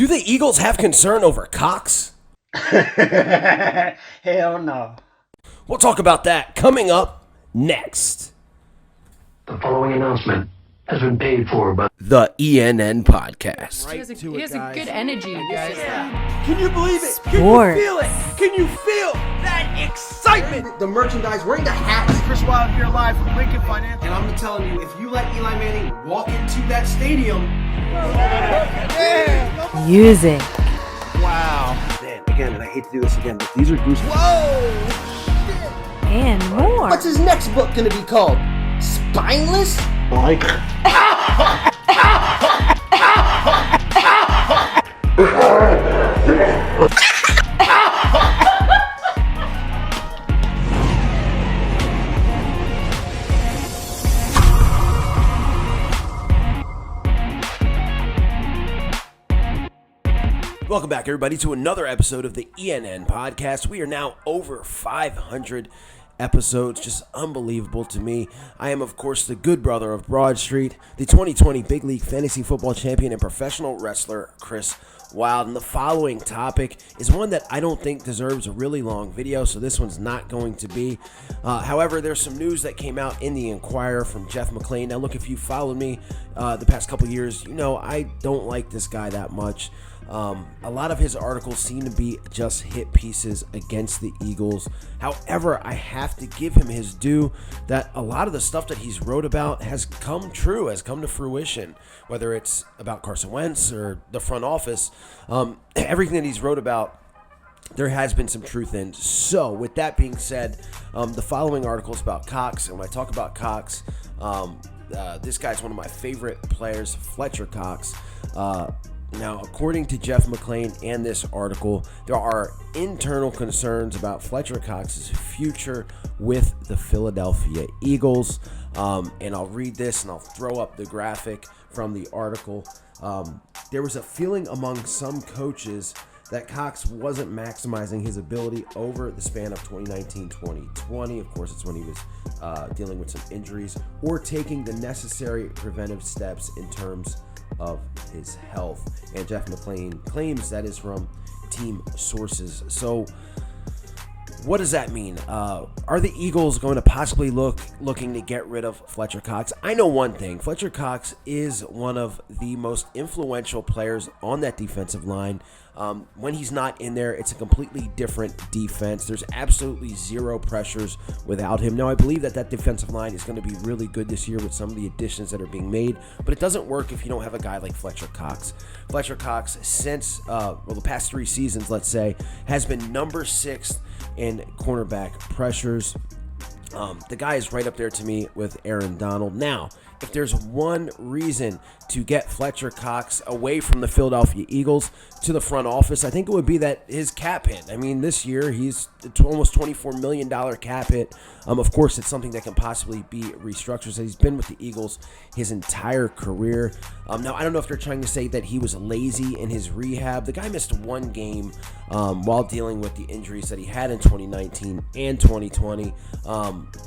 Do the Eagles have concern over Cox? Hell no. We'll talk about that coming up next. The following announcement has been paid for by The ENN Podcast. He has a good energy, you guys. Can you believe it? Can Sport. you feel it? Can you feel that excitement? The merchandise, wearing the hats. Chris Wild here live from Lincoln Financial. And I'm telling you, if you let Eli Manning walk into that stadium, Music. Wow. man, again, and I hate to do this again, but these are goose. Whoa! And more. What's his next book gonna be called? Spineless? Mike. Welcome back, everybody, to another episode of the ENN Podcast. We are now over 500 episodes. Just unbelievable to me. I am, of course, the good brother of Broad Street, the 2020 Big League Fantasy Football Champion and professional wrestler, Chris Wild. And the following topic is one that I don't think deserves a really long video, so this one's not going to be. However, there's some news that came out in the Inquirer from Jeff McClain. Now, look, if you followed me the past couple years, you know I don't like this guy that much. A lot of his articles seem to be just hit pieces against the Eagles. However, I have to give him his due that a lot of the stuff that he's wrote about has come true, has come to fruition, whether it's about Carson Wentz or the front office. Everything that he's wrote about, there has been some truth in. So, with that being said, the following article is about Cox, and when I talk about Cox, this guy's one of my favorite players, Fletcher COX. Now, according to Jeff McClain and this article, there are internal concerns about Fletcher COX's future with the Philadelphia Eagles. And I'll read this and I'll throw up the graphic from the article. There was a feeling among some coaches that Cox wasn't maximizing his ability over the span of 2019-2020. Of course, it's when he was dealing with some injuries or taking the necessary preventive steps in terms of his health. And Jeff McClain claims that is from team sources. So what does that mean? Are the Eagles going to possibly looking to get rid of Fletcher COX? I know one thing. Fletcher COX is one of the most influential players on that defensive line. When he's not in there, it's a completely different defense. There's absolutely zero pressures without him. Now, I believe that defensive line is going to be really good this year with some of the additions that are being made, but it doesn't work if you don't have a guy like Fletcher COX. Fletcher COX, since the past 3 seasons, let's say, has been number 6 in cornerback pressures. The guy is right up there to me with Aaron Donald. Now, if there's one reason to get Fletcher COX away from the Philadelphia Eagles to the front office, I think it would be that his cap hit. I mean, this year he's almost $24 million cap hit. Of course, it's something that can possibly be restructured. So he's been with the Eagles his entire career. Now, I don't know if they're trying to say that he was lazy in his rehab. The guy missed 1 game while dealing with the injuries that he had in 2019 and 2020,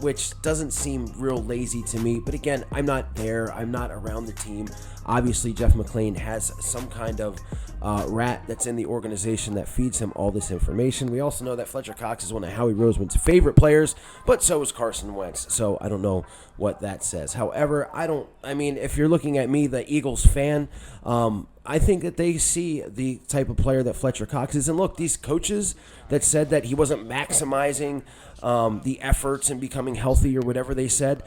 which doesn't seem real lazy to me. But again, I'm not there. I'm not around the team. Obviously, Jeff McClain has some kind of rat that's in the organization that feeds him all this information. We also know that Fletcher COX is one of Howie Roseman's favorite players, but so is Carson Wentz. So I don't know what that says. However, if you're looking at me, the Eagles fan, I think that they see the type of player that Fletcher COX is. And look, these coaches that said that he wasn't maximizing the efforts and becoming healthy or whatever they said,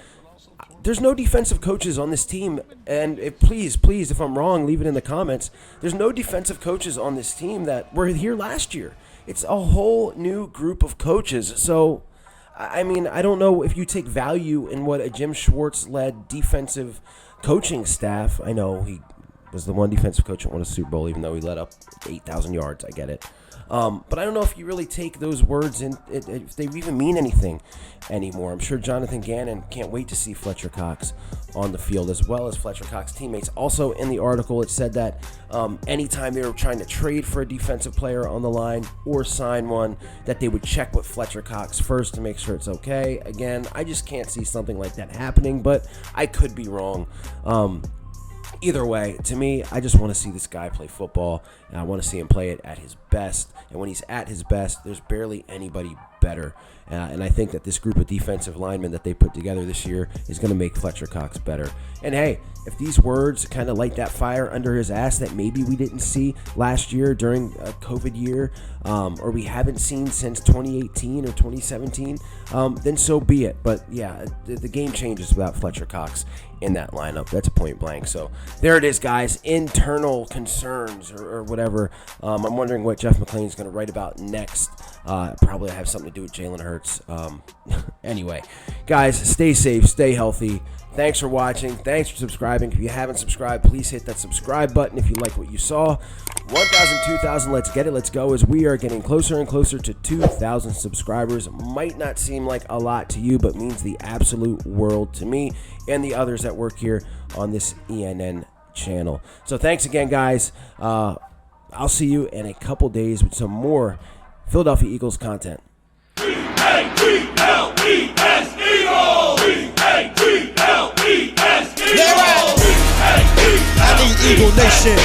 there's no defensive coaches on this team, and please, if I'm wrong, leave it in the comments. There's no defensive coaches on this team that were here last year. It's a whole new group of coaches. So, I mean, I don't know if you take value in what a Jim Schwartz-led defensive coaching staff. I know he was the one defensive coach that won a Super Bowl, even though he let up 8,000 yards. I get it. But I don't know if you really take those words and if they even mean anything anymore. I'm sure Jonathan Gannon can't wait to see Fletcher COX on the field, as well as Fletcher COX teammates. Also in the article, it said that anytime they were trying to trade for a defensive player on the line or sign one, that they would check with Fletcher COX first to make sure it's okay. Again, I just can't see something like that happening, but I could be wrong. Either way, to me, I just want to see this guy play football, and I want to see him play it at his best. And when he's at his best, there's barely anybody better. And I think that this group of defensive linemen that they put together this year is going to make Fletcher Cox better. And hey, if these words kind of light that fire under his ass that maybe we didn't see last year during a COVID year, or we haven't seen since 2018 or 2017, then so be it. But yeah, the game changes without Fletcher Cox in that lineup. That's point blank. So there it is, guys. Internal concerns or whatever. I'm wondering what Jeff McClain's going to write about next. Probably have something to do with Jalen Hurts. Anyway, guys, stay safe, stay healthy. Thanks for watching. Thanks for subscribing. If you haven't subscribed, please hit that subscribe button if you like what you saw. 1,000, 2,000, let's get it, let's go, as we are getting closer and closer to 2,000 subscribers. Might not seem like a lot to you, but means the absolute world to me and the others that work here on this ENN channel. So thanks again, guys. I'll see you in a couple days with some more Philadelphia Eagles content. E-A-G-L-E-S Eagles! E-A-G-L-E-S Eagles! I need Eagle Nation.